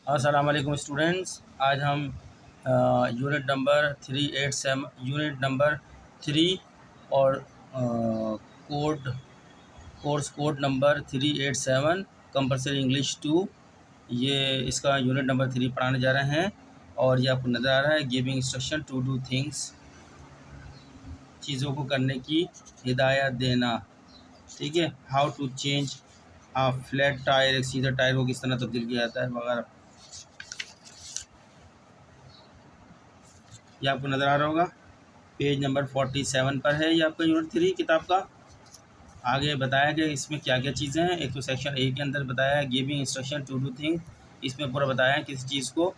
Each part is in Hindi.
अस्सलाम वालेकुम स्टूडेंट्स। आज हम यूनिट नंबर 3 और course code number 387 compulsory English 2, ये इसका यूनिट नंबर 3 पढ़ाने जा रहे हैं। और ये आपको नज़र आ रहा है giving instruction to do things, चीज़ों को करने की हिदायत देना। ठीक है, how to change flat tyre, एक सीधा टायर को किस तरह तब्दील किया जाता है वगैरह, ये आपको नज़र आ रहा होगा। पेज नंबर 47 पर है ये आपका यूनिट 3 किताब का। आगे बताया कि इसमें क्या क्या चीज़ें हैं। एक तो सेक्शन ए के अंदर बताया है giving instruction to do thing, इसमें पूरा बताया है किसी चीज़ को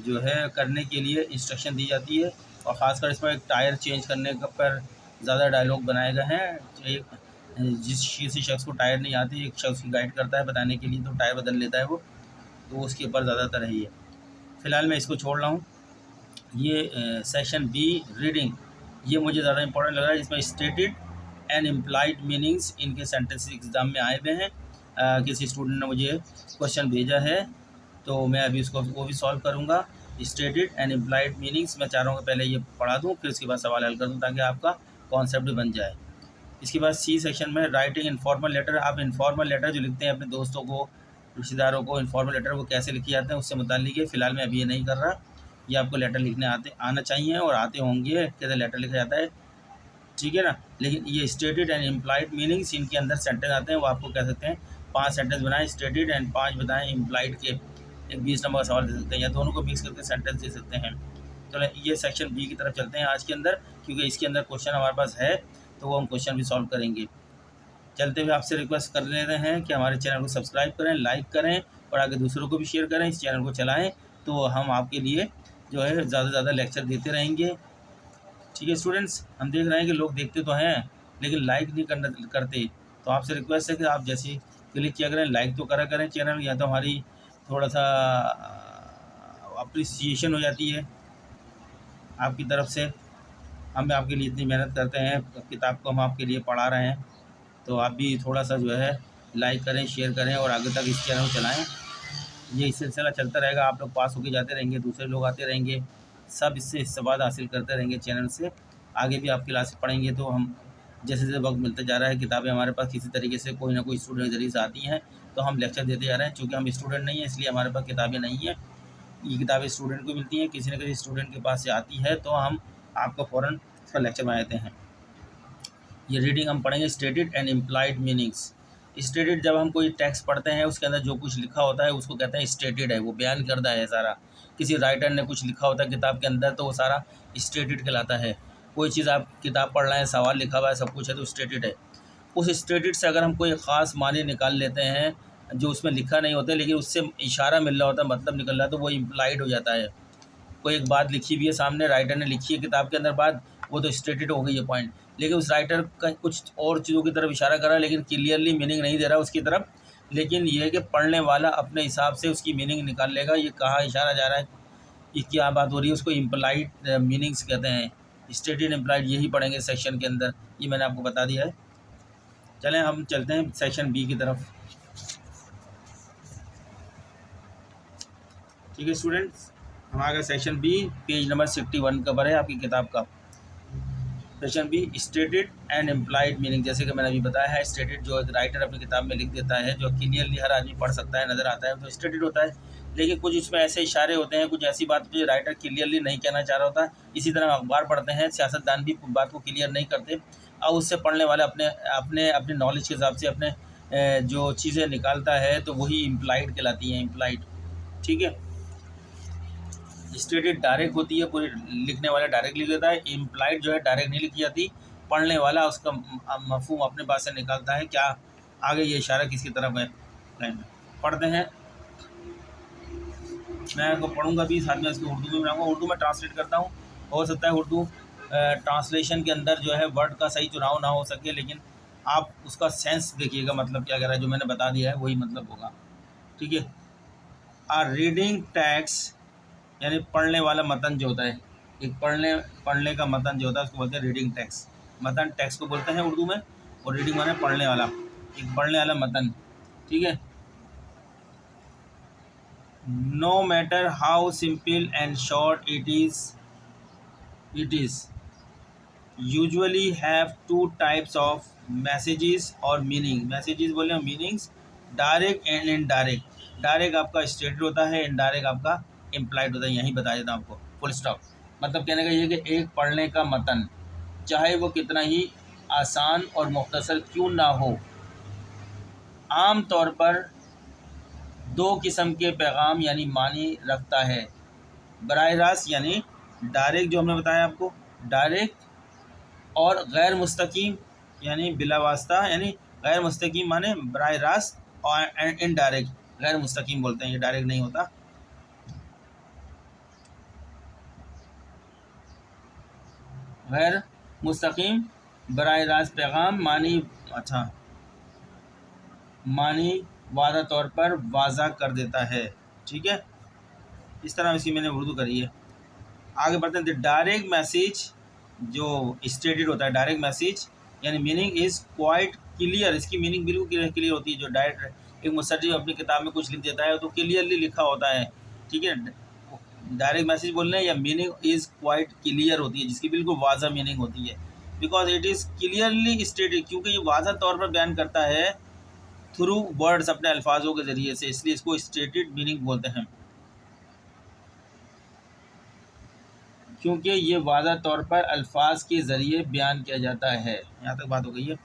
जो है करने के लिए इंस्ट्रक्शन दी जाती है। और ख़ासकर इसमें एक टायर चेंज करने पर ज़्यादा डायलॉग बनाए गए हैं। एक जिस किसी शख्स को टायर नहीं आती, एक शख्स की गाइड करता है बताने के लिए, तो टायर बदल लेता है वो, तो उसके ऊपर ज़्यादातर है ये। फ़िलहाल मैं इसको छोड़ रहा हूँ। ये सेक्शन बी रीडिंग, ये मुझे ज़्यादा इंपॉर्टेंट लग रहा है। इसमें स्टेटेड एंड इम्प्लाइड मीनिंग्स इनके सेंटेंस एग्ज़ाम में आए हुए हैं। किसी स्टूडेंट ने मुझे क्वेश्चन भेजा है, तो मैं अभी उसको वो भी सॉल्व करूँगा। स्टेटेड एंड इम्प्लाइड मीनिंग्स मैं चाह रहा हूँ कि पहले ये पढ़ा दूँ, फिर उसके बाद सवाल हल कर दूँ, ताकि आपका कॉन्सेप्ट भी बन जाए। इसके बाद सी सेक्शन में राइटिंग इनफॉर्मल लेटर, आप इनफॉर्मल लेटर जो लिखते हैं अपने दोस्तों को, रिश्तेदारों को, इनफॉर्मल लेटर वो कैसे लिखे जाते हैं उससे मुताल्लिक है। फ़िलहाल मैं अभी ये नहीं कर रहा। ये आपको लेटर लिखने आना चाहिए और आते होंगे कैसे लेटर लिखा जाता है, ठीक है ना। लेकिन ये स्टेटेड एंड इम्प्लाइड मीनिंग्स, इनके अंदर सेंटेंस आते हैं, वो आपको कह सकते हैं 5 सेंटेंस बनाएं स्टेटेड एंड 5 बताएं इम्प्लाइड के। एक 20 नंबर का सवाल दे सकते हैं, या दोनों को मिक्स करके सेंटेंस दे सकते हैं। चलो ये सेक्शन बी की तरफ चलते हैं आज के अंदर, क्योंकि इसके अंदर क्वेश्चन हमारे पास है, तो वो हम क्वेश्चन भी सॉल्व करेंगे। चलते हुए आपसे रिक्वेस्ट कर लेते हैं कि हमारे चैनल को सब्सक्राइब करें, लाइक करें और आगे दूसरों को भी शेयर करें, इस चैनल को चलाएँ, तो हम आपके लिए जो है ज़्यादा से ज़्यादा लेक्चर देते रहेंगे। ठीक है स्टूडेंट्स, हम देख रहे हैं कि लोग देखते तो हैं लेकिन लाइक नहीं करते, तो आपसे रिक्वेस्ट है कि आप जैसे क्लिक किया करें, लाइक तो करा करें चैनल, या तो हमारी थोड़ा सा अप्रिसिएशन हो जाती है आपकी तरफ से। हम आपके लिए इतनी मेहनत करते हैं, किताब को हम आपके लिए पढ़ा रहे हैं, तो आप भी थोड़ा सा जो है लाइक करें, शेयर करें और आगे तक इस चैनल को चलाएँ। ये सिलसिला चलता रहेगा, आप लोग पास होके जाते रहेंगे, दूसरे लोग आते रहेंगे, सब इससे इस्तेमाल हासिल करते रहेंगे चैनल से। आगे भी आप क्लास पढ़ेंगे तो हम जैसे जैसे वक्त मिलता जा रहा है, किताबें हमारे पास किसी तरीके से कोई ना कोई स्टूडेंट के जरिए से आती हैं, तो हम लेक्चर देते जा रहे हैं। चूँकि हम स्टूडेंट नहीं हैं, इसलिए हमारे पास किताबें नहीं हैं। ये किताबें स्टूडेंट को मिलती हैं, किसी न किसी स्टूडेंट के पास से आती है, तो हम आपको फ़ौरन इसका लेक्चर बना देते हैं। ये रीडिंग हम पढ़ेंगे stated and implied meanings. Stated, जब हम कोई टेक्स्ट पढ़ते हैं उसके अंदर जो कुछ लिखा होता है उसको कहते हैं स्टेटेड है, वो बयान करदा है सारा। किसी राइटर ने कुछ लिखा होता है किताब के अंदर, तो वो सारा स्टेटेड कहलाता है। कोई चीज़ आप किताब पढ़ रहे हैं, सवाल लिखा हुआ है, सब कुछ है, तो स्टेटेड है। उस स्टेटेड से अगर हम कोई ख़ास मानी निकाल लेते हैं जो उसमें लिखा नहीं होता है, लेकिन उससे इशारा मिल रहा होता है, मतलब निकल रहा है, तो वो इम्प्लाइड हो जाता है। कोई एक बात लिखी हुई है सामने, राइटर ने लिखी है किताब के अंदर बात, वो तो स्टेटेड हो गई है पॉइंट, लेकिन उस राइटर का कुछ और चीज़ों की तरफ इशारा कर रहा है, लेकिन क्लियरली मीनिंग नहीं दे रहा उसकी तरफ। लेकिन ये है कि पढ़ने वाला अपने हिसाब से उसकी मीनिंग निकाल लेगा, ये कहाँ इशारा जा रहा है, ये क्या बात हो रही है, उसको इम्प्लाइड मीनिंग्स कहते हैं। स्टेटेड इम्प्लाइड यही पढ़ेंगे सेक्शन के अंदर, ये मैंने आपको बता दिया है। चलें हम चलते हैं सेक्शन बी की तरफ। ठीक है स्टूडेंट्स, हम आ गए section B, page number 61 cover है आपकी किताब का। Section B stated and implied meaning, जैसे कि मैंने अभी बताया है, स्टेटेड जो एक राइटर अपनी किताब में लिख देता है, जो क्लियरली हर आदमी पढ़ सकता है, नज़र आता है, तो स्टेटेड होता है। लेकिन कुछ उसमें ऐसे इशारे होते हैं, कुछ ऐसी बात जो राइटर क्लियरली नहीं कहना चाह रहा होता। इसी तरह हम अखबार पढ़ते हैं, सियासतदान भी बात को क्लियर नहीं करते, और उससे पढ़ने वाले अपने अपने अपने नॉलेज के हिसाब से अपने जो चीज़ें निकालता है, तो वही इम्प्लाइड कहलाती हैं, इम्प्लाइड। ठीक है, स्टेटेड डायरेक्ट होती है, पूरी लिखने वाला डायरेक्ट लिख देता है। इम्प्लाइड जो है डायरेक्ट नहीं लिखी जाती, पढ़ने वाला उसका मफहूम अपने पास से निकालता है, क्या आगे ये इशारा किसकी तरफ है। लाइन में पढ़ते हैं, मैं आपको पढ़ूंगा भी, साथ में इसको उर्दू में बनाऊँगा, उर्दू में ट्रांसलेट करता हूँ। हो सकता है उर्दू ट्रांसलेशन के अंदर जो है वर्ड का सही चुनाव ना हो सके, लेकिन आप उसका सेंस देखिएगा, मतलब क्या कह रहा है, जो मैंने बता दिया है वही मतलब होगा। ठीक है, आ रीडिंग टैक्स यानी पढ़ने वाला मतन जो होता है, एक पढ़ने का मतन जो होता है उसको बोलते हैं रीडिंग टेक्स्ट। मतन टेक्स्ट को बोलते हैं उर्दू में, और रीडिंग माने पढ़ने वाला, एक पढ़ने वाला मतन। ठीक है, no matter how simple and short it is usually have two types of messages और मीनिंग। मैसेजेस बोले meanings, direct and indirect. Direct आपका स्टेटेड होता है, इनडायरेक्ट आपका इम्प्लाइड होता है। यही बता देता हूँ आपको, फुल स्टॉप। मतलब कहने का ये कि एक पढ़ने का मतन, चाहे वो कितना ही आसान और मुख्तसर क्यों ना हो, आम तौर पर दो किस्म के पैगाम यानी मानी रखता है। बराह रास्त यानी डायरेक्ट, जो हमने बताया आपको डायरेक्ट, और गैर मुस्तकीम यानी बिला वास्ता, यानी गैर मुस्तकीम माने बराह रास्त, और इनडायरेक्ट गैर मुस्तकीम बोलते हैं, ये डायरेक्ट नहीं होता। गैर मुस्तकीम बराह रास्त पैगाम मानी, अच्छा, मानी वादा तौर पर वाज़ा कर देता है। ठीक है, इस तरह इसकी मैंने उर्दू करी है। आगे बढ़ते हैं। डायरेक्ट मैसेज जो स्टेटेड होता है, डायरेक्ट मैसेज यानी मीनिंग इज़ क्वाइट क्लियर। इसकी मीनिंग बिल्कुल क्लियर होती है। जो डायरेक्ट एक मुसर्रिफ अपनी किताब में कुछ लिख देता है तो क्लियरली लिखा होता है। ठीक है, डायरेक्ट मैसेज बोलने या मीनिंग इज़ क्वाइट क्लियर होती है, जिसकी बिल्कुल वाज़ा मीनिंग होती है। Because it is clearly stated, क्योंकि ये वाज़ा तौर पर बयान करता है थ्रू वर्ड्स, अपने अल्फाजों के ज़रिए से, इसलिए इसको स्टेटेड मीनिंग बोलते हैं, क्योंकि ये वाज़ा तौर पर अल्फाज के ज़रिए बयान किया जाता है। यहाँ तक बात हो गई है।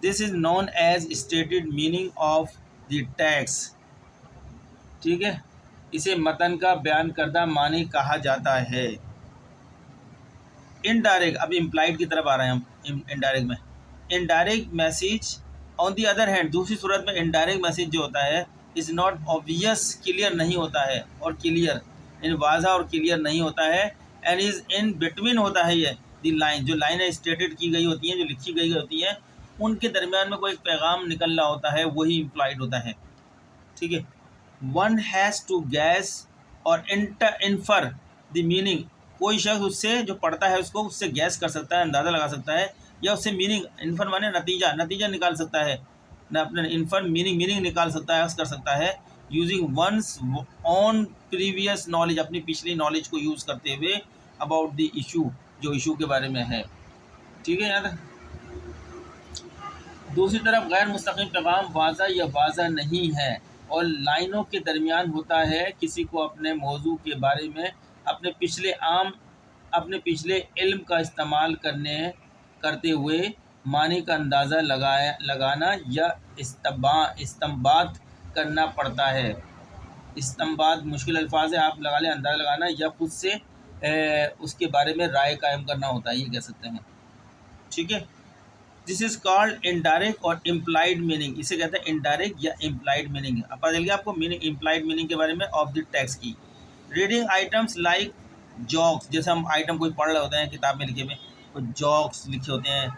This is known as stated meaning of the text. ठीक है, इसे मतन का बयान करदा मानी कहा जाता है। इनडायरेक्ट, अब इम्प्लाइड की तरफ आ रहे हैं हम। इनडायरेक्ट में, indirect message on the other hand, दूसरी सूरत में इनडायरेक्ट मैसेज जो होता है इज़ नॉट ऑब्वियस, क्लियर नहीं होता है, और क्लियर इन वाज़ा और क्लियर नहीं होता है। एंड इज़ इन बिटवीन होता है ये दी लाइन, जो लाइनें स्टेटेड की गई होती हैं, जो लिखी गई होती हैं, उनके दरमियान में कोई एक पैगाम निकल रहा होता है, वही इम्प्लाइड होता है। ठीक है, वन हैज़ टू गैस और इन्फर द मीनिंग। कोई शख्स उससे, जो पढ़ता है उसको, उससे गैस कर सकता है, अंदाज़ा लगा सकता है, या उससे मीनिंग, इन्फर माने नतीजा निकाल सकता है, न अपने इन्फर मीनिंग निकाल सकता है, कर सकता है, using one's own previous knowledge, अपनी पिछली नॉलेज को यूज़ करते हुए, अबाउट द इशू, जो इशू के बारे में है। ठीक है यार। दूसरी तरफ गैर मुस्तकीम पैगाम वाज़ा या वाज़ा नहीं है और लाइनों के दरमियान होता है, किसी को अपने मौजू के बारे में अपने पिछले इल्म का इस्तेमाल करते हुए मानी का अंदाज़ा लगाना या इस्तंबात करना पड़ता है। इस्तंबात मुश्किल अल्फाज है, आप लगा लें, अंदाज़ा लगाना या खुद से उसके बारे में राय कायम करना होता है, ये कह सकते हैं। ठीक है, दिस इज़ कॉल्ड इनडायरेक्ट और इम्प्लाइड मीनिंग। इसे कहते हैं इनडायरेक्ट या इम्प्लाइड मीनिंग। अब पता चल गया आपको मीनिंग, इम्प्लाइड मीनिंग के बारे में ऑफ द टेक्स्ट की। रीडिंग आइटम्स लाइक जॉक्स, जैसे हम आइटम कोई पढ़ रहे होते हैं किताब में लिखे हुए, तो जॉक्स लिखे होते हैं।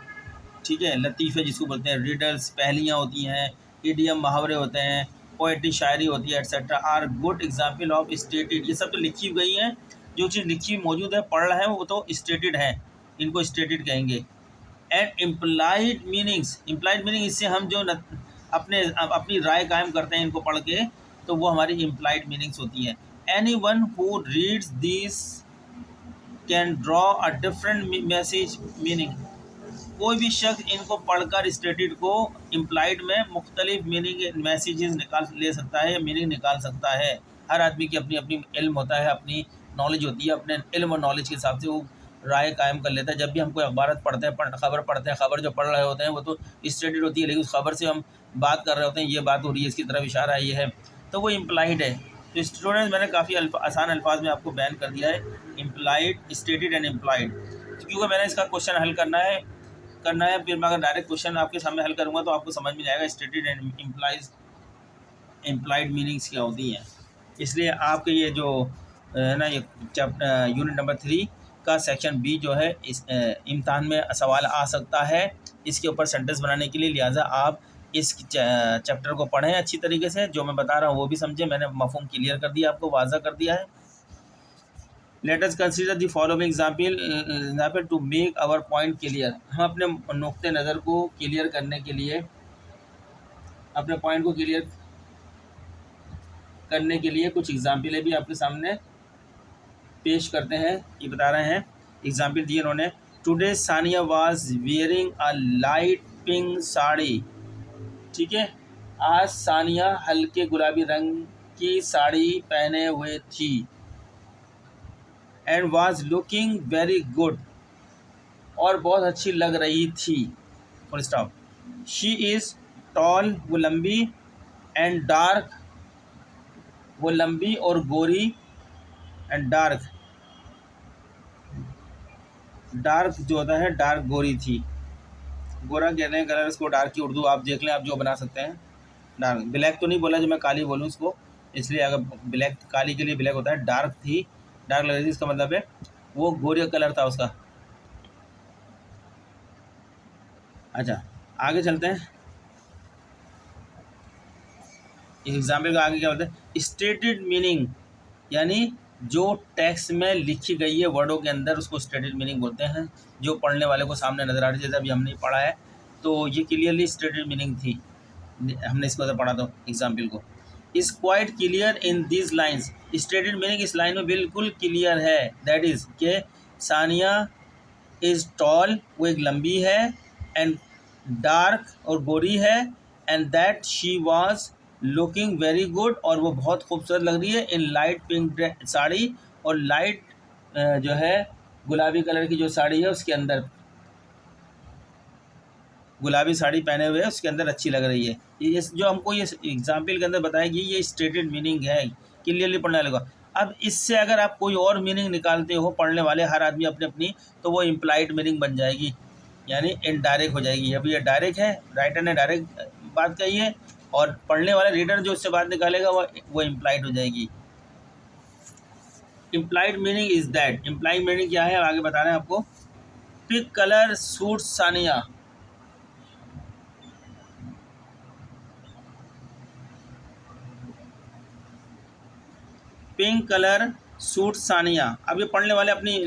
ठीक है, लतीफ़े जिसको बोलते हैं, रिडल्स पहेलियाँ होती हैं, इडियम मुहावरे होते हैं, पोएट्री शायरी होती है, etcetera are good example of stated. ये सब तो लिखी गई हैं, जो चीज़ लिखी मौजूद है, पढ़ रहे हैं, वो तो स्टेटेड है, इनको स्टेटेड कहेंगे। And implied meanings, implied meaning, इससे हम जो अपनी राय कायम करते हैं इनको पढ़ के, तो वो हमारी इम्प्लाइड मीनिंग्स होती हैं। Any one who reads this can draw a different message meaning. कोई भी शख्स इनको पढ़कर स्टेटेड को इम्प्लाइड में मुख्तलिफ मीनिंग मैसेजेस ले सकता है या मीनिंग निकाल सकता है। हर आदमी की अपनी अपनी इल्म होता है, अपनी नॉलेज होती है, अपने इल्म और नॉलेज के हिसाब से वो राय कायम कर लेता है। जब भी हम कोई अखबार पढ़ते हैं, खबर पढ़ते हैं, खबर जो पढ़ रहे होते हैं वो तो स्टेटेड होती है, लेकिन उस खबर से हम बात कर रहे होते हैं, ये बात हो रही है, इसकी तरफ इशारा है, ये है, तो वो इम्प्लाइड है। तो स्टूडेंट्स, मैंने काफ़ी आसान अल्फाज में आपको बयान कर दिया है इम्प्लाइड, स्टेटेड एंड इम्प्लाइड। क्योंकि मैंने इसका क्वेश्चन हल करना है, फिर मैं अगर डायरेक्ट क्वेश्चन आपके सामने हल करूँगा तो आपको समझ में जाएगा स्टेटेड एंड इम्प्लाइड मीनिंग्स क्या होती हैं। इसलिए आपके ये जो है ना, ये यूनिट नंबर 3 का सेक्शन बी जो है, इस इम्तहान में सवाल आ सकता है इसके ऊपर सेंटेंस बनाने के लिए। लिहाजा आप इस चैप्टर को पढ़ें अच्छी तरीके से, जो मैं बता रहा हूँ वो भी समझें। मैंने मफ़हूम क्लियर कर दिया, आपको वाज़ा कर दिया है। Let us consider the following example to make our point clear. हम अपने नुक्ते नज़र को क्लियर करने के लिए, अपने पॉइंट को क्लियर करने के लिए कुछ एग्जाम्पलें भी आपके सामने पेश करते हैं। ये बता रहे हैं, एग्जाम्पल दिए उन्होंने। Today Sania was wearing a light pink sari. ठीक है, आज सानिया हल्के गुलाबी रंग की साड़ी पहने हुए थी। And was looking very good, और बहुत अच्छी लग रही थी। Full stop. She is tall, वो लंबी, एंड डार्क, वो लंबी और गोरी, एंड डार्क, डार्क जो होता है डार्क गोरी थी। गोरा कहते हैं कलर इसको, डार्क की उर्दू आप देख लें, आप जो बना सकते हैं। डार्क, ब्लैक तो नहीं बोला जो मैं काली बोलूँ इसको, इसलिए अगर ब्लैक काली के लिए ब्लैक होता है। डार्क थी, डार्क लग रही थी, इसका मतलब है वो गोरे कलर था उसका। अच्छा, आगे चलते हैं। एग्जाम्पल का आगे क्या होता है, स्टेटेड मीनिंग, यानी जो टेक्स्ट में लिखी गई है वर्डों के अंदर, उसको स्टेटेड मीनिंग बोलते हैं। जो पढ़ने वाले को सामने नजर आ रही है, जैसे अभी हमने पढ़ा है, तो ये क्लियरली स्टेटेड मीनिंग थी। हमने इसको पढ़ा था एग्जाम्पल को। Is quite clear in this lines, stated meaning इस लाइन में बिल्कुल क्लियर है। दैट इज़ के सानिया इज़ टॉल, वो एक लंबी है, एंड डार्क और गोरी है, and that she was looking very good, और वो बहुत खूबसूरत लग रही है, इन लाइट पिंक साड़ी, और लाइट जो है गुलाबी कलर की जो साड़ी है उसके अंदर, गुलाबी साड़ी पहने हुए उसके अंदर अच्छी लग रही है। ये जो हमको ये एग्जाम्पल के अंदर बताएगी, ये स्टेटेड मीनिंग है क्लियरली पढ़ने वाले को। अब इससे अगर आप कोई और मीनिंग निकालते हो, पढ़ने वाले हर आदमी अपनी अपनी, तो वो इम्प्लाइड मीनिंग बन जाएगी, यानी इनडायरेक्ट हो जाएगी। अभी ये डायरेक्ट है, राइटर ने डायरेक्ट बात कही है, और पढ़ने वाला रीडर जो उससे बात निकालेगा वो इम्प्लाइड हो जाएगी। Implied meaning is that, implied meaning क्या है आगे बता रहे हैं आपको। Pink colour suit Sania, pink colour suit Sania. अब ये पढ़ने वाले अपनी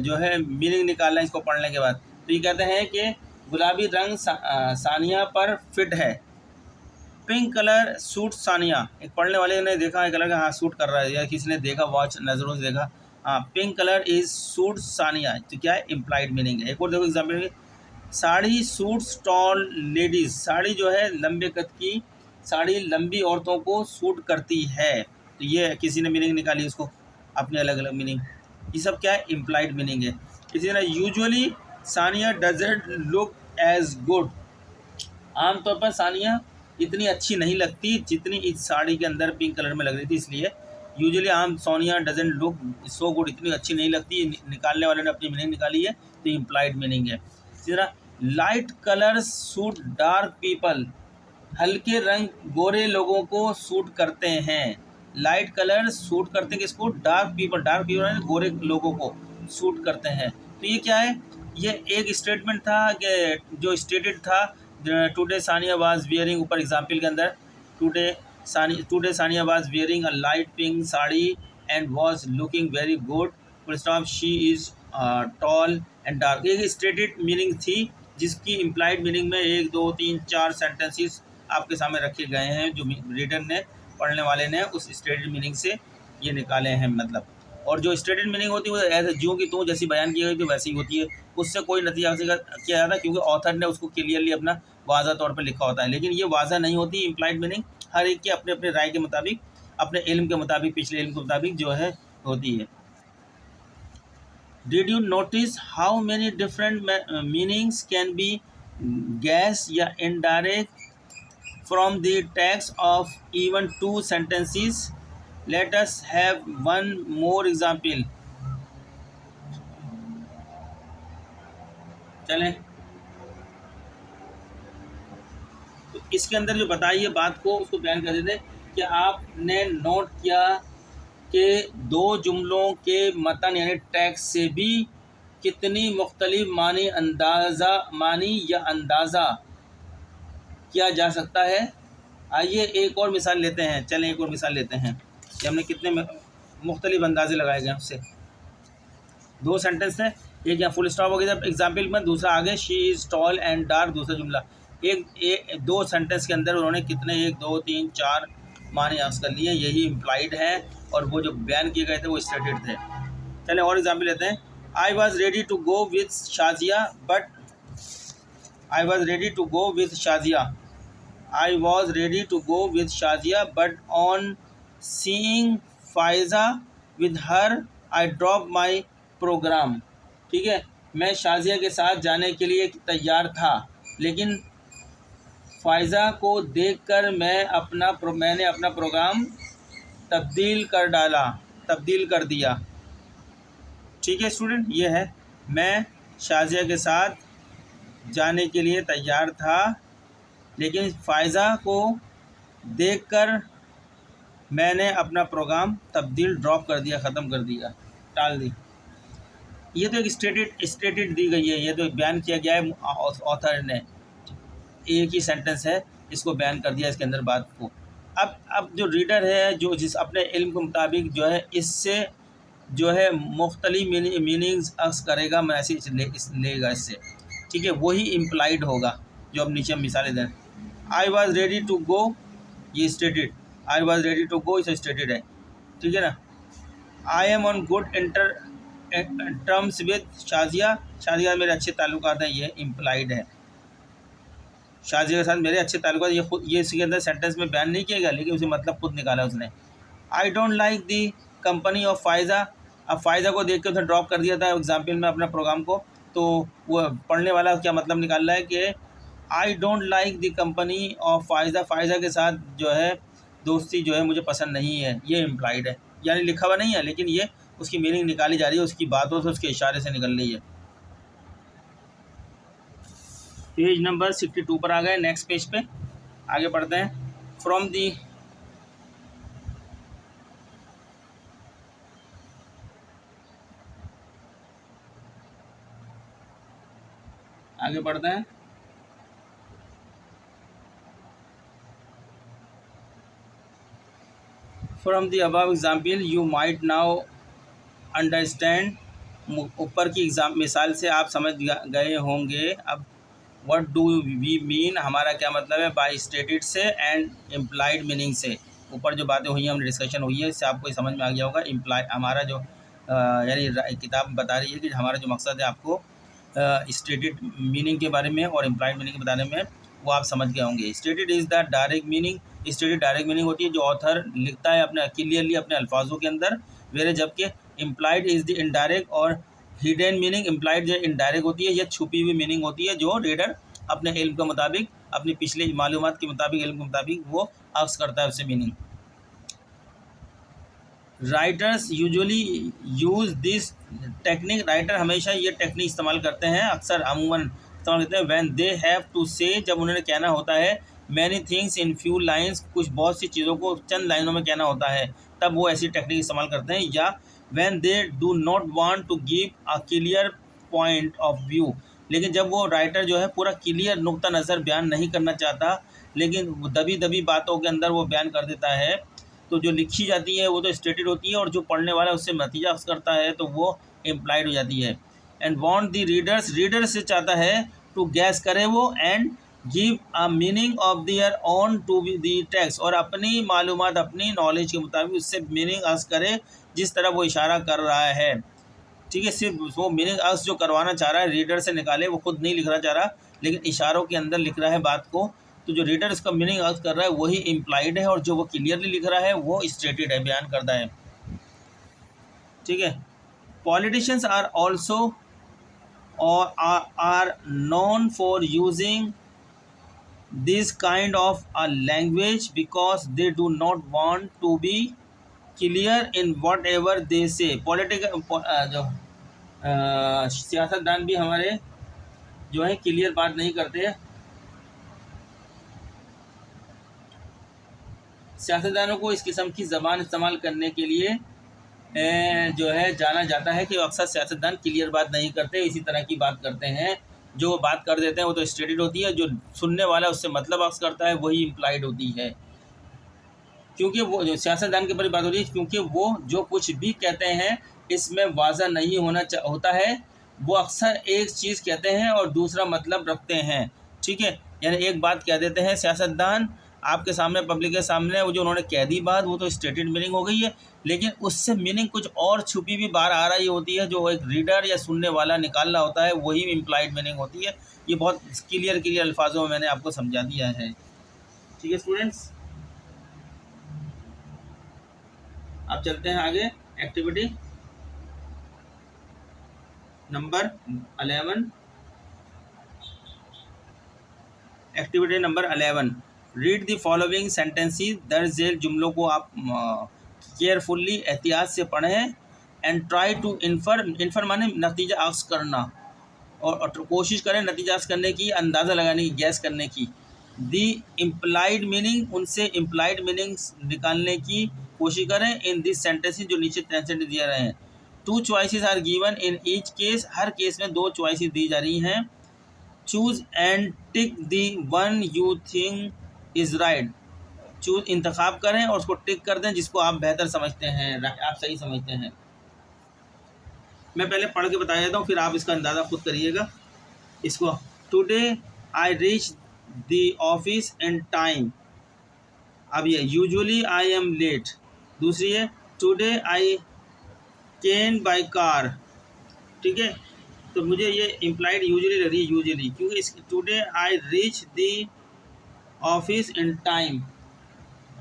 जो है मीनिंग निकाल रहे हैं इसको पढ़ने के बाद। तो ये कहते हैं कि गुलाबी रंग सानिया पर फिट है। पिंक कलर सूट सानिया, एक पढ़ने वाले ने देखा है कलर का, हाँ सूट कर रहा है, या किसी ने देखा वॉच नज़रों से देखा, हाँ pink colour is suit Sania, तो क्या है इम्प्लाइड मीनिंग है। एक और देखो example, sari suits tall ladies, sari जो है लंबे कद की साड़ी लंबी औरतों को सूट करती है। तो ये किसी ने मीनिंग निकाली, उसको अपने अलग अलग मीनिंग, ये सब क्या है इम्प्लाइड मीनिंग है। इसी तरह usually Sania doesn't look as good, आमतौर पर सानिया इतनी अच्छी नहीं लगती जितनी इस साड़ी के अंदर पिंक कलर में लग रही थी, इसलिए यूजुअली आम Sonia doesn't look so good, इतनी अच्छी नहीं लगती। निकालने वाले ने अपनी मीनिंग निकाली है, तो इम्प्लाइड मीनिंग है। इसी तरह light colour suit dark people, हल्के रंग गोरे लोगों को सूट करते हैं। लाइट कलर सूट करते हैं किसको, डार्क पीपल, डार्क पीपल गोरे लोगों को सूट करते हैं। तो ये क्या है, ये एक स्टेटमेंट था कि जो स्टेटेड था, टुडे सानिया वाज वियरिंग, ऊपर एग्जाम्पल के अंदर today Sania was wearing a light pink sari and was looking very good, full stop, she is tall and dark. एक स्टेटेड मीनिंग थी जिसकी इम्प्लाइड मीनिंग में 1 2 3 4 सेंटेंसेस आपके सामने रखे गए हैं, जो रीडर ने, पढ़ने वाले ने उस स्टेटेड मीनिंग से ये निकाले हैं मतलब। और जो स्टेटेड मीनिंग होती है वो ऐसे ज्यों की त्यों जैसी बयान की गई थी वैसी ही होती है, उससे कोई नतीजा किया जाता है, क्योंकि ऑथर ने उसको क्लियरली अपना वाज़ा तौर पर लिखा होता है। लेकिन ये वाज़ा नहीं होती इम्प्लाइड मीनिंग, हर एक के अपने अपने राय के मुताबिक, अपने इल्म के मुताबिक, पिछले इल्म के मुताबिक जो है होती है। Did you notice how many different meanings can be gas या indirect from the text of even 2 sentences? Let us have one more example. चलें, तो इसके अंदर जो बताई है बात को उसको बयान कर देते कि आपने नोट किया कि 2 जुमलों के मतन यानी टेक्स्ट से भी कितनी मुख्तलिफ मानी या अंदाज़ा किया जा सकता है। आइए एक और मिसाल लेते हैं, चलें एक और मिसाल लेते हैं कि हमने कितने मुख्तलिफ अंदाजे लगाए गए उससे। 2 सेंटेंस थे, एक यहाँ फुल स्टॉप हो गया एग्जाम्पल में, दूसरा आगे she is tall and dark, दूसरा जुमला। एक 2 सेंटेंस के अंदर उन्होंने कितने 1 2 3 4 माने अक्स कर लिए, यही इम्प्लाइड है, और वो जो बयान किए गए थे वो स्टेटेड थे। चलें और एग्जाम्पल लेते हैं। I was ready to go with Shazia but I was ready to go with Shazia. I was ready to go with Shazia, but on seeing Faiza with her, I dropped my program. ठीक है, मैं शाजिया के साथ जाने के लिए तैयार था, लेकिन फ़ायज़ा को देखकर मैंने अपना प्रोग्राम तब्दील कर दिया। ठीक है स्टूडेंट, ये है मैं शाजिया के साथ जाने के लिए तैयार था, लेकिन फ़ायज़ा को देखकर मैंने अपना प्रोग्राम ड्रॉप कर दिया, ख़त्म कर दिया, टाल दी। ये तो एक स्टेटेड दी गई है, ये तो बयान किया गया है ऑथर ने, एक ही सेंटेंस है, इसको बयान कर दिया इसके अंदर बात को। अब जो रीडर है, जो जिस अपने इल्म के मुताबिक जो है इससे जो है मुख्तलिफ मीनिंग्स अक्स करेगा, मैसेज लेगा इससे। ठीक है, वही इम्प्लाइड होगा जो अब नीचे हम मिसालें दें। I was ready to go, ये stated, I was ready to go इसे स्टेटेड है। ठीक है ना। I am on good terms with Shazia मेरे अच्छे ताल्लुकात हैं, ये इम्प्लाइड है। शाजिया के साथ मेरे अच्छे ताल्लुकात, ये इसके अंदर सेंटेंस में बयान नहीं किएगा, लेकिन उसे मतलब खुद निकाला उसने। I don't like the company of Faiza, अब फ़ायज़ा को देख के उसने ड्रॉप कर दिया था एग्जाम्पल में अपना प्रोग्राम को, तो वो पढ़ने वाला क्या मतलब निकाल रहा है कि I don't like the company of Faiza के साथ जो है दोस्ती जो है मुझे पसंद नहीं है, ये इम्प्लाइड है, यानी लिखा हुआ नहीं है, लेकिन ये उसकी मीनिंग निकाली जा रही है, उसकी बातों से, उसके इशारे से निकल रही है। पेज नंबर 62 पर आ गए, नेक्स्ट पेज पे आगे पढ़ते हैं। फ्रॉम दी आगे पढ़ते हैं। From the above example you might now understand, ऊपर की मिसाल से आप समझ गए होंगे अब व्हाट डू वी मीन, हमारा क्या मतलब है, बाय स्टेटेड से एंड इम्प्लाइड मीनिंग से। ऊपर जो बातें हुई हैं, हमने डिस्कशन हुई है, इससे आपको समझ में आ गया होगा। इम्प्लाई हमारा जो यानी किताब बता रही है कि हमारा जो मकसद है आपको स्टेटेड मीनिंग के बारे में और इम्प्लाइड मीनिंग के बारे में वो आप समझ गए होंगे। Stated is the direct meaning, stated direct meaning होती है जो ऑथर लिखता है अपने क्लियरली अपने अल्फाजों के अंदर, वेरे जबकि इम्प्लाइड इज़ द इनडायरेक्ट और हिडन मीनिंग। इम्प्लाइड जो इनडायरेक्ट होती है, यह छुपी हुई मीनिंग होती है जो रीडर अपने इल्म के मुताबिक, अपनी पिछले मालूमात के मुताबिक, इल्म के मुताबिक वो अक्स करता है उससे meaning. Writers usually use this technique, writer हमेशा ये टेक्निक इस्तेमाल करते हैं, अक्सर अमूमन इस्तेमाल करते हैं। व्हेन दे हैव टू से, जब उन्होंने कहना होता है, many things in few lines, कुछ बहुत सी चीज़ों को चंद लाइनों में कहना होता है, तब वो ऐसी टेक्निक इस्तेमाल करते हैं। या when they do not want to give a clear point of view, लेकिन जब वो राइटर जो है पूरा क्लियर नुक्ता नज़र बयान नहीं करना चाहता, लेकिन दबी बातों के अंदर वो बयान कर देता है, तो जो लिखी जाती है वो तो स्टेटेड होती है, और जो पढ़ने वाला उससे नतीजा करता है तो वो इम्प्लाइड हो जाती है। And want the readers, reader से चाहता है टू गैस करे वो, and give a meaning of their own to the text, और अपनी मालूमात, अपनी नॉलेज के मुताबिक उससे मीनिंग अर्ज करे जिस तरह वो इशारा कर रहा है। ठीक है, सिर्फ वो मीनिंग अर्ज जो करवाना चाह रहा है रीडर से निकाले, वो खुद नहीं लिखना चाह रहा, लेकिन इशारों के अंदर लिख रहा है बात को, तो जो रीडर इसका मीनिंग अर्ज कर रहा है वही इम्प्लाइड है, और जो वो क्लियरली लिख रहा है वो स्टेटेड है, बयान करता है। ठीक है। पॉलिटिशियंस आर ऑल्सो और are known for using this kind of a language because they do not want to be clear in whatever they say. Political जो सियासतदान भी हमारे जो है क्लियर बात नहीं करते, सियासतदानों को इस किस्म की ज़बान इस्तेमाल करने के लिए जो है जाना जाता है कि अक्सर सियासतदान क्लियर बात नहीं करते, इसी तरह की बात करते हैं। जो बात कर देते हैं वो तो स्टेटेड होती है, जो सुनने वाला उससे मतलब अक्स करता है वही इम्प्लाइड होती है। क्योंकि वो जो सियासतदान के ऊपर बात हो रही है, क्योंकि वो जो कुछ भी कहते हैं इसमें वाज़ा नहीं होता है, वो अक्सर एक चीज़ कहते हैं और दूसरा मतलब रखते हैं। ठीक है, यानी एक बात कह देते हैं सियासतदान, आपके सामने, पब्लिक के सामने वो जो उन्होंने कह दी बात, वो तो स्टेटेड मीनिंग हो गई है, लेकिन उससे मीनिंग कुछ और छुपी भी बाहर आ रही होती है, जो एक रीडर या सुनने वाला निकालना होता है, वही इम्प्लाइड मीनिंग होती है। ये बहुत क्लियर अल्फाजों में मैंने आपको समझा दिया है। ठीक है स्टूडेंट्स, अब चलते हैं आगे। Activity number 11। Activity number 11, read the following sentences. दर्ज झेल जुमलों को आप केयरफुल्ली, एहतियात से पढ़ें। एंड ट्राई टू इन्फर माने नतीजा आक्स करना, और कोशिश करें नतीजा आक्स करने की, अंदाज़ा लगाने की, गैस करने की। दी इम्प्लाइड मीनिंग, उनसे इम्प्लाइड मीनिंग्स निकालने की कोशिश करें इन दिस सेंटेंसेस, जो नीचे सेंटेंस दिए रहे हैं। 2 choices are given in each case, हर केस में 2 चॉइसेस दी जा रही हैं। Choose and tick the one you think is right, choose इंतखाब करें और उसको टिक कर दें जिसको आप बेहतर समझते हैं, आप सही समझते हैं। मैं पहले पढ़ के बता देता हूँ, फिर आप इसका अंदाज़ा खुद करिएगा इसको। Today I reach the office in time. अब ये यूजुअली आई एम लेट। दूसरी है today I came by car. ठीक है, तो मुझे ये इम्प्लाइड यूजुअली लग रही है, यूजुअली, क्योंकि इस today I reach the office in time,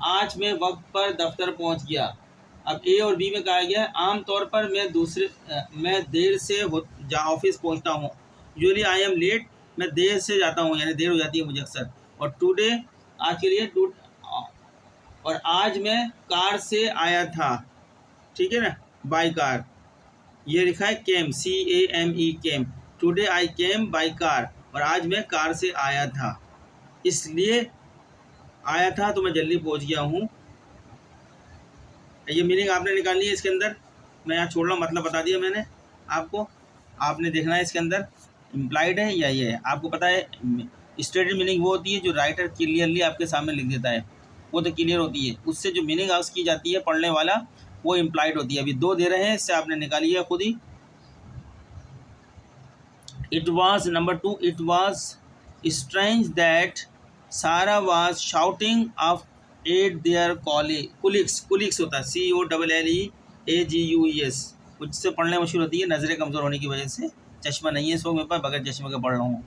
आज मैं वक्त पर दफ्तर पहुंच गया। अब ए और बी में कहा गया है आमतौर पर मैं देर से ऑफिस पहुंचता हूं। यूजुअली आई एम लेट, मैं देर से जाता हूं, यानी देर हो जाती है मुझे अक्सर। और टुडे आज के लिए और आज मैं कार से आया था। ठीक है ना, बाय कार, ये लिखा है केम, CAME came. Today I came by car, और आज मैं कार से आया था, इसलिए आया था तो मैं जल्दी पहुंच गया हूँ। ये मीनिंग आपने निकालनी है इसके अंदर, मैं यहाँ छोड़ रहा हूँ, मतलब बता दिया मैंने आपको। आपने देखना है इसके अंदर इम्प्लाइड है या ये है। आपको पता है स्टेटेड मीनिंग वो होती है जो राइटर क्लियरली आपके सामने लिख देता है, वो तो क्लियर होती है। उससे जो मीनिंग आउट की जाती है पढ़ने वाला, वो इम्प्लाइड होती है। अभी 2 दे रहे हैं, इससे आपने निकाली है खुद ही। It was number 2, it was strange that Sara was shouting off at their colleagues होता है, COLLEAGUES, मुझसे पढ़ने मुश्किल होती है नज़रें कमज़ोर होने की वजह से। चश्मा नहीं है इस वक्त मेरे पास, बगैर चश्मे के पढ़ रहा हूँ।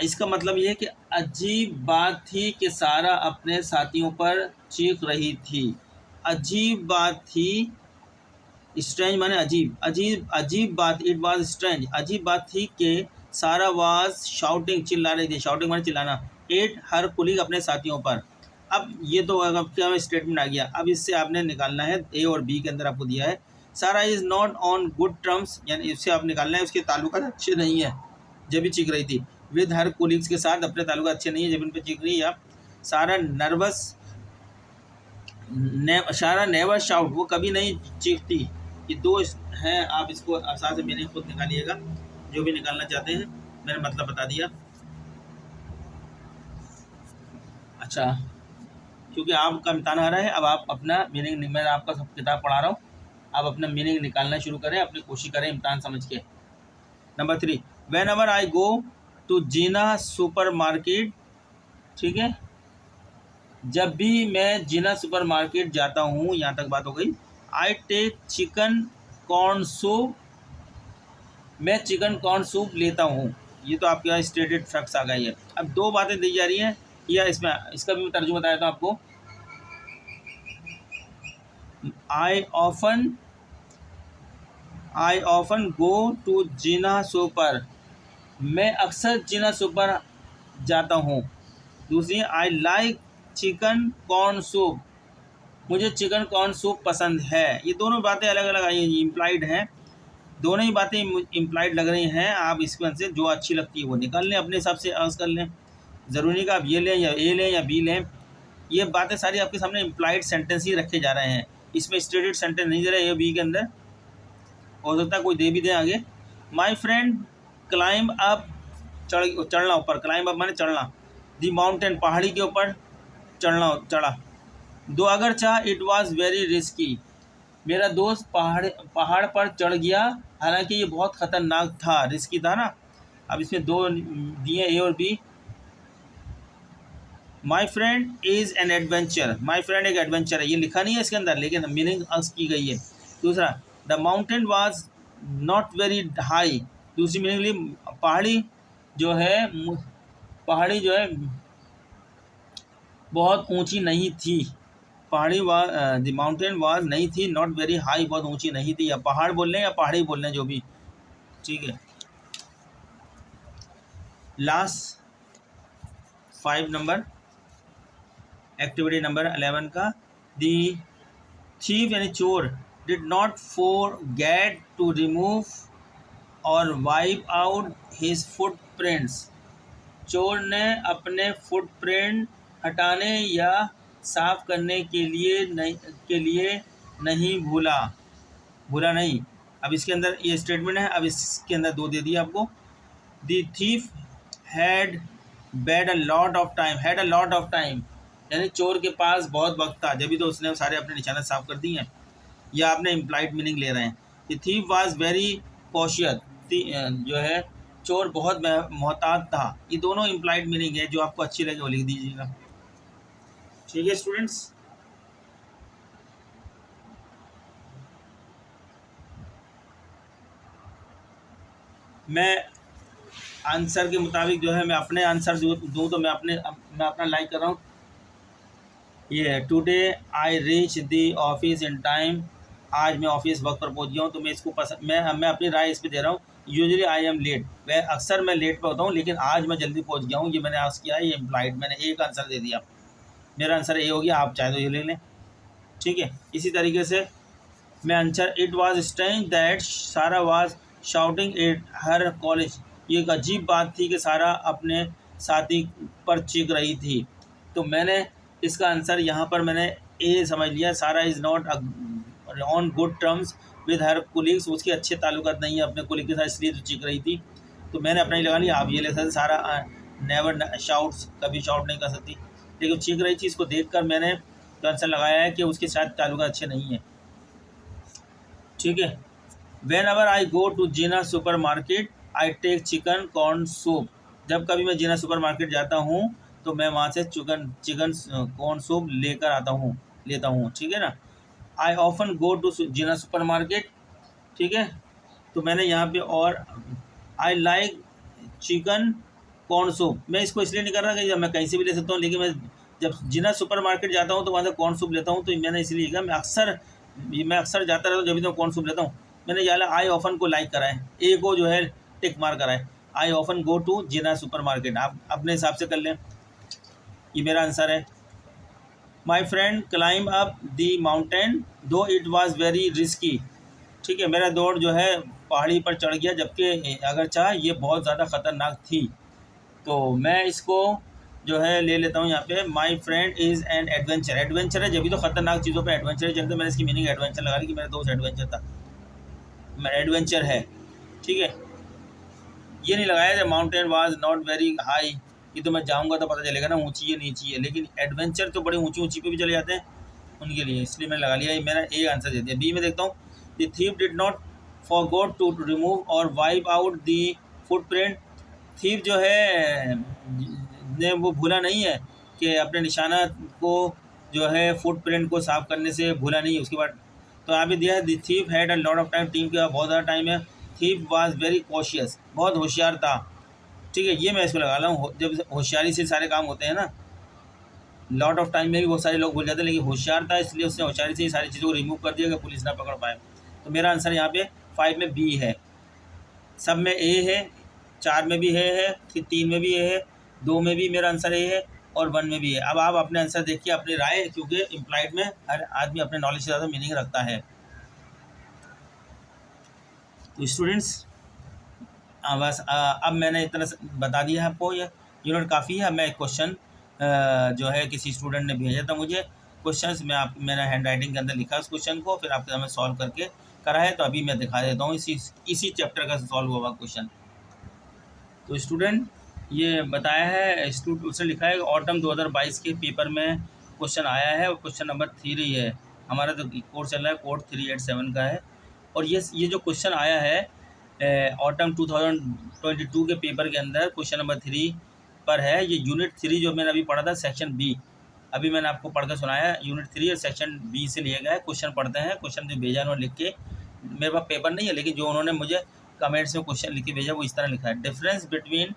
इसका मतलब ये है कि अजीब बात थी कि सारा अपने साथियों पर चीख रही थी। अजीब बात थी, स्ट्रेंज माने अजीब बात, इट वाज स्ट्रेंज, अजीब बात थी कि सारा वाज शाउटिंग, चिल्ला रही थी। शाउटिंग माने चिल्लाना, एट हर कुलीग, अपने साथियों पर। अब ये तो अब क्या स्टेटमेंट आ गया। अब इससे आपने निकालना है, ए और बी के अंदर आपको दिया है सारा is not on good terms, यानी इससे आप निकालना है उसके ताल्लुकात अच्छे नहीं है जब भी चीख रही थी। विद हर कुलीग्स के साथ अपने ताल्लुकात अच्छे नहीं है जब इन पर चीख रही है। आप सारा नर्वस, सारा नेवर शाउट, वो कभी नहीं चीखती। ये 2 हैं, आप इसको आसानी से मीनिंग खुद निकालिएगा जो भी निकालना चाहते हैं, मैंने मतलब बता दिया। अच्छा, क्योंकि आपका इम्तहान आ रहा है, अब आप अपना मीनिंग, मैं आपका सब किताब पढ़ा रहा हूँ, आप अपना मीनिंग निकालना शुरू करें, अपनी कोशिश करें इम्तहान समझ के। Number 3, whenever I go to Jeena supermarket. ठीक है, जब भी मैं जीना सुपर मार्केट जाता हूँ, यहाँ तक बात हो गई। I take chicken corn soup, मैं चिकन कॉर्न सूप लेता हूँ। ये तो आपके यहाँ स्टेटेड फैक्ट्स आ गई है। अब 2 बातें दी जा रही हैं, या इसमें इसका भी मैं तर्जुमा बताया था आपको। I often go to Jeena super, मैं अक्सर जीना सुपर जाता हूँ। दूसरी, I like chicken corn soup, मुझे चिकन कॉर्न सूप पसंद है। ये दोनों बातें अलग अलग आई हैं, इम्प्लाइड हैं, दोनों ही बातें इम्प्लाइड लग रही हैं। आप इसमें से जो अच्छी लगती है वो निकाल लें, अपने हिसाब से आंस कर लें। ज़रूरी नहीं कि आप ये लें या ए लें या बी लें, ये बातें सारी आपके सामने इम्प्लाइड सेंटेंस ही रखे जा रहे हैं, इसमें स्टेटेड सेंटेंस नहीं दे रहे ए बी के अंदर। हो सकता है कोई दे भी दें आगे। माई फ्रेंड क्लाइंब अप, चढ़ना ऊपर, क्लाइंब अप माने चढ़ना, दी माउंटेन, पहाड़ी के ऊपर चढ़ा। दो अगर चाह इट वॉज़ वेरी रिस्की, मेरा दोस्त पहाड़ पर चढ़ गया, हालांकि ये बहुत ख़तरनाक था, रिस्की था ना। अब इसमें 2 दिए ए और B. My friend is an adventure, my friend एक एडवेंचर है, ये लिखा नहीं है इसके अंदर लेकिन मीनिंग अक्स की गई है। दूसरा, the mountain was not very high, दूसरी मीनिंग ली पहाड़ी जो है, पहाड़ी जो है बहुत ऊंची नहीं थी, पहाड़ी वाज द माउंटेन वाज नहीं थी, नॉट वेरी हाई बहुत ऊंची नहीं थी, या पहाड़ बोल रहे हैं या पहाड़ी बोल रहे हैं जो भी, ठीक है। लास्ट 5 नंबर, एक्टिविटी नंबर 11 का, दी थीव यानी चोर did not forget to remove और वाइप आउट हिज फुटप्रिंट्स, चोर ने अपने फुटप्रिंट हटाने या साफ करने के लिए नहीं भूला नहीं। अब इसके अंदर ये स्टेटमेंट है, अब इसके अंदर दो दे दिया आपको। The thief had bad a lot of time, had a lot of time यानी चोर के पास बहुत वक्त था, जब भी तो उसने सारे अपने निशाने साफ कर दिए हैं, या आपने इम्प्लाइड मीनिंग ले रहे हैं। The thief was very cautious, जो है चोर बहुत मोहतात था, ये दोनों इम्प्लाइड मीनिंग है, जो आपको अच्छी लगे वो लिख दीजिएगा, ठीक है स्टूडेंट्स। मैं आंसर के मुताबिक जो है मैं अपने आंसर दूँ तो मैं अपना लाइक कर रहा हूँ। ये today I reach the office in time, आज मैं ऑफिस वक्त पर पहुँच गया हूँ, तो मैं इसको पसंद मैं अपनी राय इस पर दे रहा हूँ। यूजुअली आई एम लेट, मैं अक्सर मैं लेट पर होता हूँ, लेकिन आज मैं जल्दी पहुँच गया हूँ, ये मैंने आज किया है, ये इम्प्लाइड, मैंने एक आंसर दे दिया, मेरा आंसर ये हो गया, आप चाहे तो ये ले लें, ठीक है। इसी तरीके से मैं answer, it was strange that Sara was shouting at her college, ये एक अजीब बात थी कि सारा अपने साथी पर चीख रही थी, तो मैंने इसका आंसर यहाँ पर मैंने ए समझ लिया, सारा is not on good terms with her colleagues, उसके अच्छे ताल्लुकात नहीं है अपने कुलीग के साथ, इसलिए तो चीख रही थी, तो मैंने अपना ही लगा लिया, आप ये ले सकते, सारा नेवर शाउट्स, कभी शाउट नहीं कर सकती, लेकिन चीख रही थी, इसको देखकर मैंने तो आंसर लगाया है कि उसके साथ ताल्लुकात अच्छे नहीं हैं, ठीक है। Whenever I go to Jeena supermarket I take chicken corn soup, जब कभी मैं जीना सुपर मार्केट जाता हूँ तो मैं वहाँ से चिकन कॉर्न सूप लेता हूँ, ठीक है ना। I often go to Jeena supermarket, ठीक है, तो मैंने यहाँ पे और I like chicken corn soup, मैं इसको इसलिए नहीं कर रहा कि मैं कहीं से भी ले सकता हूँ, लेकिन मैं जब जीना सुपर मार्केट जाता हूँ तो वहाँ से कॉर्न सूप लेता हूँ, तो मैंने इसलिए कहा मैं अक्सर जाता रहता हूँ, जब भी तो कॉर्न सूप लेता हूँ, मैंने यहाँ आई ऑफन को लाइक करा है, ए को जो है टिक मार करा है, I often go to Jeena supermarket, आप अपने हिसाब से कर लें, ये मेरा आंसर है। My friend climb up the mountain दो इट वॉज वेरी रिस्की, ठीक है, मेरा दौड़ जो है पहाड़ी पर चढ़ गया, जबकि अगर चाह ये बहुत ज़्यादा ख़तरनाक थी, तो मैं इसको जो है ले लेता हूँ यहाँ पे, माई friend is an adventure, adventure है, जब भी तो ख़तरनाक चीज़ों पे एडवेंचर चलते, मैंने इसकी मीनिंग एडवेंचर लगा ली कि मेरा दोस्त एडवेंचर था, एडवेंचर है, ठीक है। ये नहीं लगाया था mountain was not very high, ये तो मैं जाऊँगा तो पता चलेगा ना ऊंची है नीची है, लेकिन एडवेंचर तो बड़ी ऊंची पे भी चले जाते हैं उनके लिए, इसलिए मैंने लगा लिया, ये मैंने ए आंसर दे दिया। बी में देखता हूँ, the thief did not forgot to remove और wipe out the footprint, thief जो है ने वो भूला नहीं है कि अपने निशाना को जो है फुटप्रिंट को साफ करने से भूला नहीं है, उसके बाद तो यहाँ पे दिया है the thief had a lot of time, team के बहुत ज़्यादा टाइम है, थीव वाज वेरी कॉशियस, बहुत होशियार था, ठीक है, ये मैं इसको लगा रहा हूँ, जब होशियारी से सारे काम होते हैं ना, लॉट ऑफ टाइम में भी बहुत सारे लोग भूल जाते हैं, लेकिन होशियार था इसलिए उसने होशियारी से ही सारी चीज़ों को रिमूव कर दिया कि पुलिस ना पकड़ पाए, तो मेरा आंसर यहाँ पे 5 में बी है, सब में ए है, 4 में भी है, 3 में भी है, 2 में भी मेरा आंसर ए है और 1 में भी है। अब आप अपने आंसर देखिए, अपनी राय, क्योंकि इम्प्लाइड में हर आदमी अपने नॉलेज से ज़्यादा मीनिंग रखता है। तो स्टूडेंट्स बस अब मैंने इतना बता दिया है आपको, ये यूनिट काफ़ी है। अब मैं एक क्वेश्चन जो है किसी स्टूडेंट ने भेजा था मुझे क्वेश्चंस, मैंने हैंड राइटिंग के अंदर लिखा उस क्वेश्चन को, फिर आपके सामने सॉल्व करके करा है, तो अभी मैं दिखा देता हूँ इसी चैप्टर का सॉल्व हुआ क्वेश्चन। तो स्टूडेंट ये बताया है, उसने लिखा है ऑटम 2022 के पेपर में क्वेश्चन आया है, और क्वेश्चन नंबर 3 है, हमारा तो कोर्स चल रहा है कोड 387 का है, और ये जो क्वेश्चन आया है ऑटम 2022 के पेपर के अंदर क्वेश्चन नंबर 3 पर है। ये यूनिट 3 जो मैंने अभी पढ़ा था सेक्शन बी, अभी मैंने आपको पढ़ कर सुनाया। यूनिट 3 और सेक्शन बी से लिया गया है। क्वेश्चन पढ़ते हैं। क्वेश्चन जो भेजा उन्होंने लिख के, मेरे पास पेपर नहीं है लेकिन जो उन्होंने मुझे कमेंट्स में क्वेश्चन लिख के भेजा वो इस तरह लिखा है। Difference between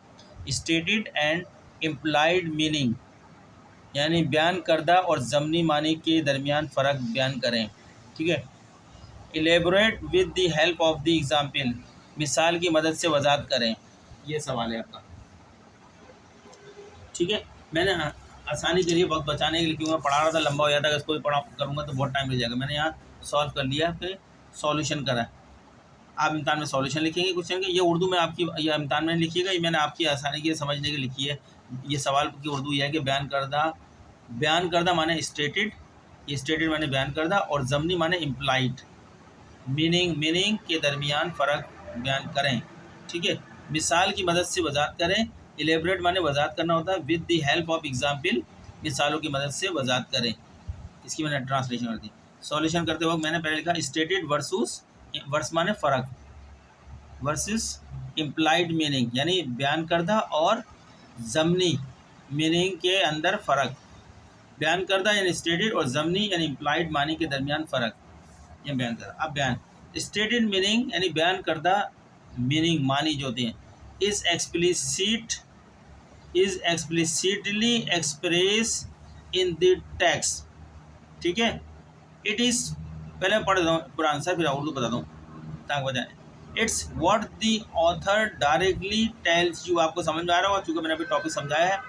stated and implied meaning, यानी बयान करदा और ज़मनी मानी के दरमियान फ़र्क बयान करें। ठीक है। Elaborate with the help of the example, मिसाल की मदद से वजाहत करें। ये सवाल है आपका। ठीक है। मैंने आसानी के लिए, वक्त बचाने के लिए, क्योंकि मैं पढ़ा रहा था लंबा हो जाता है, इसको भी पढ़ा करूँगा तो बहुत टाइम लग जाएगा। मैंने यहाँ सॉल्व कर लिया, फिर सॉल्यूशन करा। आप इम्तान में सॉल्यूशन लिखेंगे क्वेश्चन के। ये उर्दू में आपकी, ये इम्तान में लिखिएगा, ये मैंने आपकी आसानी के लिए समझने के लिए लिखी है। ये सवाल की उर्दू यह है कि बयान करदा माने स्टेटेड, ये स्टेटेड माने बयान करदा, और ज़मनी माने इम्प्लाइड। मीनिंग के दरमियान फ़र्क बयान करें। ठीक है। मिसाल की मदद से वजाहत करें। इलेबरेट माने वजाहत करना होता है। With the help of example, मिसालों की मदद से वजाहत करें। इसकी मैंने ट्रांसलेशन कर दी। सॉल्यूशन करते वक्त मैंने पहले लिखा स्टेटेड वर्स माने फ़र्क, वर्सेस इम्प्लाइड मीनिंग, यानी बयान करदा और ज़मनी मीनिंग के अंदर फ़र्क। बयान करदा यानी स्टेटेड, और ज़मनी यानी इम्प्लाइड मानी के दरमियान फ़र्क, ये बयान करदा। अब बयान स्टेटेड मीनिंग यानी बयान करदा मीनिंग मानी जो होती हैं, is explicitly express in the text. ठीक है। इट इज़, पहले मैं पढ़ देता हूँ पूरा आंसर, फिर उर्दू बताता हूँ ताकि बताएं। It's what the author directly tells you, आपको समझ में आ रहा होगा चूँकि मैंने अभी टॉपिक समझाया है।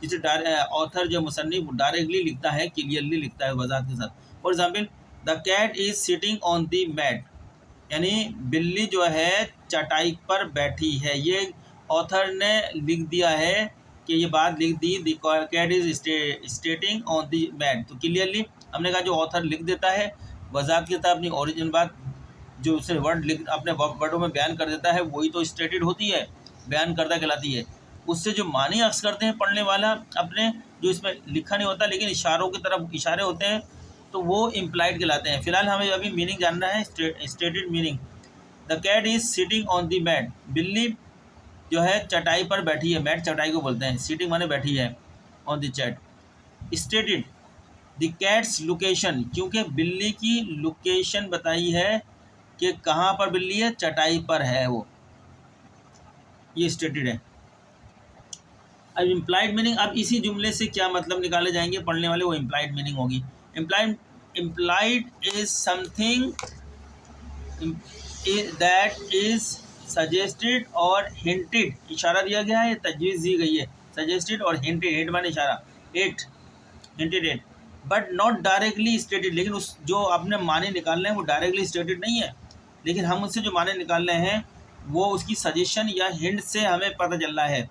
जिसे ऑथर जो मुसन्निफ डायरेक्टली लिखता है, क्लियरली लिखता है वजाहत के साथ। For example, the cat is sitting on the mat, यानी बिल्ली जो है चटाई पर बैठी है। ये ऑथर ने लिख दिया है कि ये बात लिख दी, the cat is sitting on the mat. तो क्लियरली हमने कहा जो ऑथर लिख देता है वजाहत के साथ अपनी ओरिजिनल बात, जो उसे वर्ड लिख अपने वर्डों में बयान कर देता है, वही तो स्टेटेड होती है, बयान करदा कहलाती है। उससे जो मानी अक्स करते हैं पढ़ने वाला अपने, जो इसमें लिखा नहीं होता लेकिन इशारों की तरफ इशारे होते हैं, तो वो इम्प्लाइड कहलाते हैं। फिलहाल हमें अभी मीनिंग जानना है, stated meaning. The cat is sitting on the mat, बिल्ली जो है चटाई पर बैठी है। मैट चटाई को बोलते हैं, सिटिंग माने बैठी है, on the chat. Stated the cats location, क्योंकि बिल्ली की लोकेशन बताई है कि कहाँ पर बिल्ली है, चटाई पर है वो, ये स्टेटेड है। अब इम्प्लाइड मीनिंग, अब इसी जुमले से क्या मतलब निकाले जाएंगे पढ़ने वाले, वो इम्प्लाइड मीनिंग होगी। Implied is something that is suggested और हिंटेड, इशारा दिया गया है, तजवीज़ दी गई है। सजेस्टेड और हिंटेड, हिंट माने इशारा, hinted at, but not directly stated, लेकिन उस जो आपने माने निकालने हैं वो डायरेक्टली स्टेटेड नहीं है, लेकिन हम उससे जो माने निकाल रहे हैं वो उसकी सजेशन या हिंट से हमें पता चल रहा है।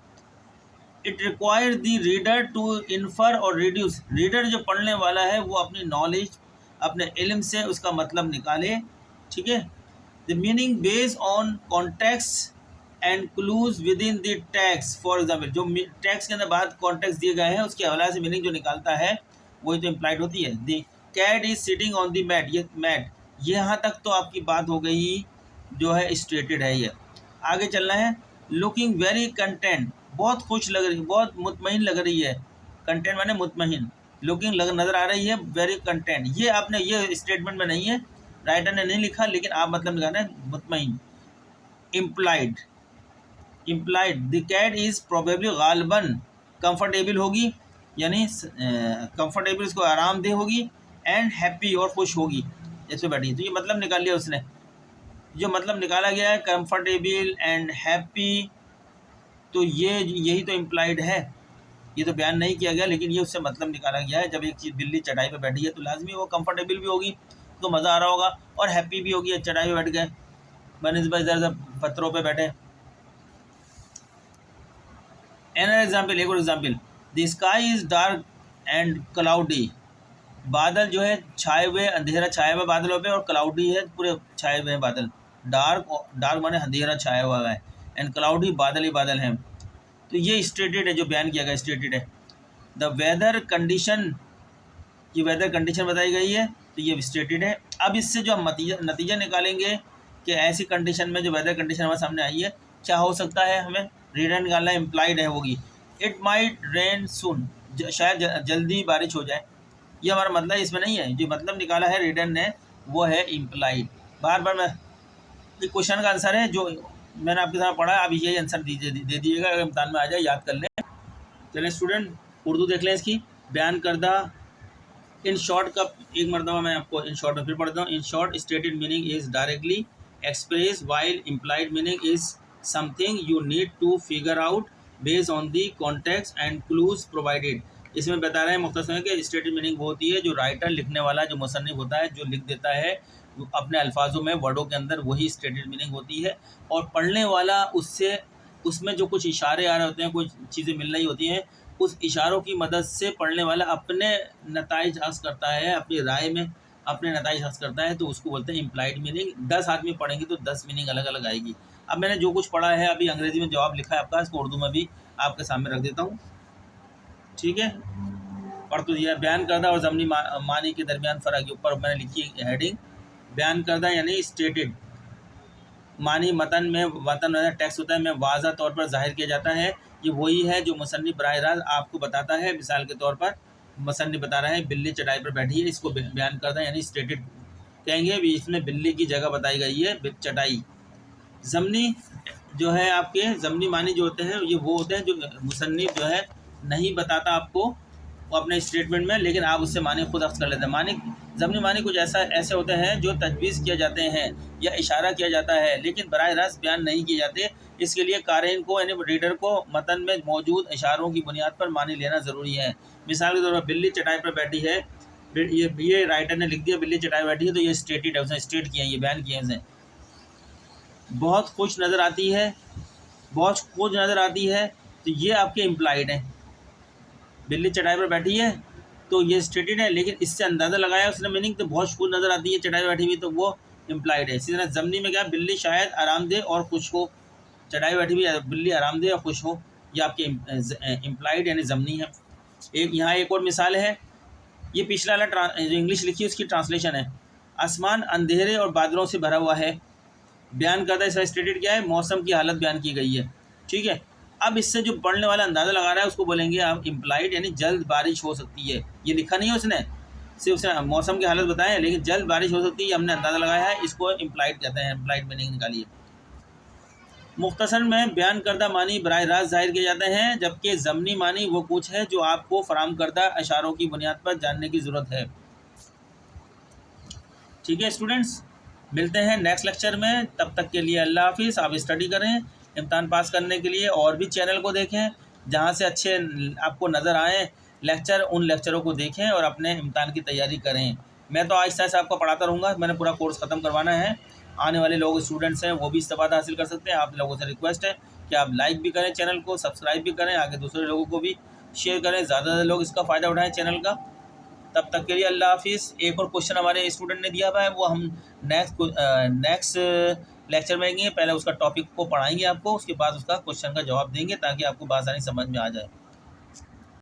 It requires the reader to infer और रिड्यूस, रीडर जो पढ़ने वाला है वो अपनी नॉलेज, अपने इल्म से उसका मतलब निकाले। ठीक है। The meaning based on context and clues with in the text. For example, जो टेक्स्ट के अंदर बाद कॉन्टेक्स्ट दिए गए हैं उसके हवाले से मीनिंग जो निकालता है वही तो इम्प्लाइड होती है। The cat is sitting on the mat, ये मैट, यहाँ तक तो आपकी बात हो गई, जो है स्टेटेड है। ये आगे चलना है। लुकिंग वेरी कंटेंट, बहुत खुश लग रही, बहुत मुतमईन लग रही है। कंटेंट माने मुतमईन, लुकिंग नज़र आ रही है, वेरी कंटेंट। ये आपने, ये स्टेटमेंट में नहीं है, राइटर ने नहीं लिखा, लेकिन आप मतलब निकालना है मुतमईन। Implied the cat is probably गालबन कंफर्टेबल होगी, यानी कंफर्टेबल इसको आरामदेह होगी, एंड हैप्पी और खुश होगी जैसे बैठी। तो ये मतलब निकाल लिया उसने, जो मतलब निकाला गया है कंफर्टेबल एंड हैप्पी, तो ये यही तो इम्प्लाइड है। ये तो बयान नहीं किया गया लेकिन ये उससे मतलब निकाला गया है। जब एक चीज़ बिल्ली चटाई पे बैठी है तो लाजमी वो कंफर्टेबल भी होगी, तो मज़ा आ रहा होगा, और हैप्पी भी होगी, चटाई पे बैठ गए बनिस्बत ज़रा पत्थरों पे बैठे। एनर एग्जाम्पल, एक और example, the sky is dark and cloudy, बादल जो है छाए हुए, अंधेरा छाया हुआ बादलों पे, और क्लाउडी है पूरे छाए हुए हैं बादल। डार्क माने अंधेरा छाया हुआ है, एंड क्लाउडी बादल ही बादल हैं। तो ये स्टेटेड है, जो बयान किया गया स्टेटेड है। द वेदर कंडीशन, ये वेदर कंडीशन बताई गई है, तो ये स्टेटेड है। अब इससे जो हम नतीजा निकालेंगे कि ऐसी कंडीशन में जो वेदर कंडीशन हमारे सामने आई है क्या हो सकता है, हमें रीडर निकालना है, इम्प्लाइड है होगी। इट माइट रेन सुन, शायद जल्दी बारिश हो जाए। ये हमारा मतलब इसमें नहीं है, जो मतलब निकाला है रीडर ने वो है इम्प्लाइड। बार बार मैं क्वेश्चन का आंसर है जो मैंने आपके साथ पढ़ा, आप यही आंसर दे दीजिएगा, अगर इम्तहान में आ जाए याद कर लें। चलें स्टूडेंट, उर्दू देख लें इसकी। बयान करदा इन शॉर्ट का एक मरतबा मैं आपको इन शॉर्ट में फिर पढ़ता हूँ। In short stated meaning is directly express while implied meaning is something you need to figure out based on the context and clues provided. इसमें बता रहे हैं मुख्तसर में कि स्टेटेड मीनिंग वो होती है जो राइटर लिखने वाला जो मुसन्निफ होता है जो लिख देता है अपने अल्फाजों में वर्डों के अंदर, वही स्टेटेड मीनिंग होती है। और पढ़ने वाला उससे उसमें जो कुछ इशारे आ रहे होते हैं, कुछ चीज़ें मिल रही होती हैं, उस इशारों की मदद से पढ़ने वाला अपने नताइज हासिल करता है, अपनी राय में अपने नताइज हासिल करता है, तो उसको बोलते हैं इम्प्लाइड मीनिंग। 10 आदमी पढ़ेंगे तो 10 मीनिंग अलग अलग आएगी। अब मैंने जो कुछ पढ़ा है अभी अंग्रेज़ी में जवाब लिखा है आपका, इसको उर्दू में भी आपके सामने रख देता हूँ, ठीक है। पढ़ तो दिया। बयान करदा और ज़मनी मानी के दरमियान फ़र्क के ऊपर मैंने लिखी हेडिंग। बयान करदा यानी स्टेटेड, मानी मतन में वतन टेक्स्ट होता है में वाज़ा तौर पर जाहिर किया जाता है। ये वही है जो मुसन्निफ बराह रास्त आपको बताता है। मिसाल के तौर पर मुसन्निफ बता रहा है बिल्ली चटाई पर बैठी है, इसको बयान करता है यानी स्टेटेड कहेंगे, भी इसमें बिल्ली की जगह बताई गई है चटाई। ज़मनी जो है आपके ज़मनी मानी जो होते हैं ये वो होते हैं जो मुसन्निफ जो है नहीं बताता आपको वो अपने स्टेटमेंट में, लेकिन आप उससे मानी खुद अख्ज़ कर लेते हैं। मानी ज़मनी मानी कुछ ऐसे होते हैं जो तजवीज़ किए जाते हैं या इशारा किया जाता है, लेकिन बराह रास्त बयान नहीं किए जाते। इसके लिए कारीन को यानी रीडर को मतन में मौजूद इशारों की बुनियाद पर मानी लेना ज़रूरी है। मिसाल के तौर पर बिल्ली चटाई पर बैठी है, ये राइटर ने लिख दिया बिल्ली चटाई बैठी है, तो ये स्टेटेड है, उसने स्टेट किया है, ये बयान किए हैं। बहुत खुश नज़र आती है, बहुत खुश नज़र आती है, तो ये आपके इम्प्लाइड हैं। बिल्ली चटाई पर बैठी है तो ये स्टेटेड है, लेकिन इससे अंदाज़ा लगाया उसने मीनिंग, तो बहुत खुश नज़र आती है चटाई पर बैठी हुई, तो वो इम्प्लाइड है। इसी तरह ज़मनी में क्या, बिल्ली शायद आरामदेह और खुश हो, चटाई बैठी हुई बिल्ली आरामदेह और खुश हो, ये आपके इम्प्लाइड यानी ज़मनी है। यहाँ एक और मिसाल है, ये पिछला वाला जो इंग्लिश लिखी है उसकी ट्रांसलेशन है। आसमान अंधेरे और बादलों से भरा हुआ है। बयान करता है इसका स्टेटेड क्या है, मौसम की हालत बयान की गई है, ठीक है। अब इससे जो पढ़ने वाला अंदाज़ा लगा रहा है उसको बोलेंगे आप इम्प्लाइड यानी जल्द बारिश हो सकती है। ये लिखा नहीं है उसने, सिर्फ उसने मौसम की हालत बताया है, लेकिन जल्द बारिश हो सकती है हमने अंदाज़ा लगाया है, इसको इम्प्लाइड कहते हैं। इम्प्लाइड मीनिंग निकालिए। मुख्तसर में बयान करदा मानी बराह रास्त ज़ाहिर किए जाते हैं, जबकि ज़मनी मानी वो कुछ है जो आपको फराम करदा इशारों की बुनियाद पर जानने की ज़रूरत है, ठीक है स्टूडेंट्स। मिलते हैं नेक्स्ट लेक्चर में, तब तक के लिए अल्लाह हाफिज़। आप स्टडी करें इम्तहान पास करने के लिए, और भी चैनल को देखें जहाँ से अच्छे आपको नज़र आएँ लेक्चर, उन लेक्चरों को देखें और अपने इम्तहान की तैयारी करें। मैं तो आहिस्ता आहिस्ता आपको पढ़ाता रहूँगा, मैंने पूरा कोर्स ख़त्म करवाना है। आने वाले लोग स्टूडेंट्स हैं वो भी इस्तेफ़ादा हासिल कर सकते हैं। आप लोगों से रिक्वेस्ट है कि आप लाइक भी करें चैनल को, सब्सक्राइब भी करें, आगे दूसरे लोगों को भी शेयर करें, ज़्यादा से ज़्यादा लोग इसका फ़ायदा उठाएँ चैनल का। तब तक के लिए अल्लाह हाफिज़। एक और क्वेश्चन हमारे स्टूडेंट ने दिया हुआ है, वो हम नेक्स्ट लेक्चर में आएंगे। पहले उसका टॉपिक को पढ़ाएंगे आपको, उसके बाद उसका क्वेश्चन का जवाब देंगे ताकि आपको बासानी समझ में आ जाए।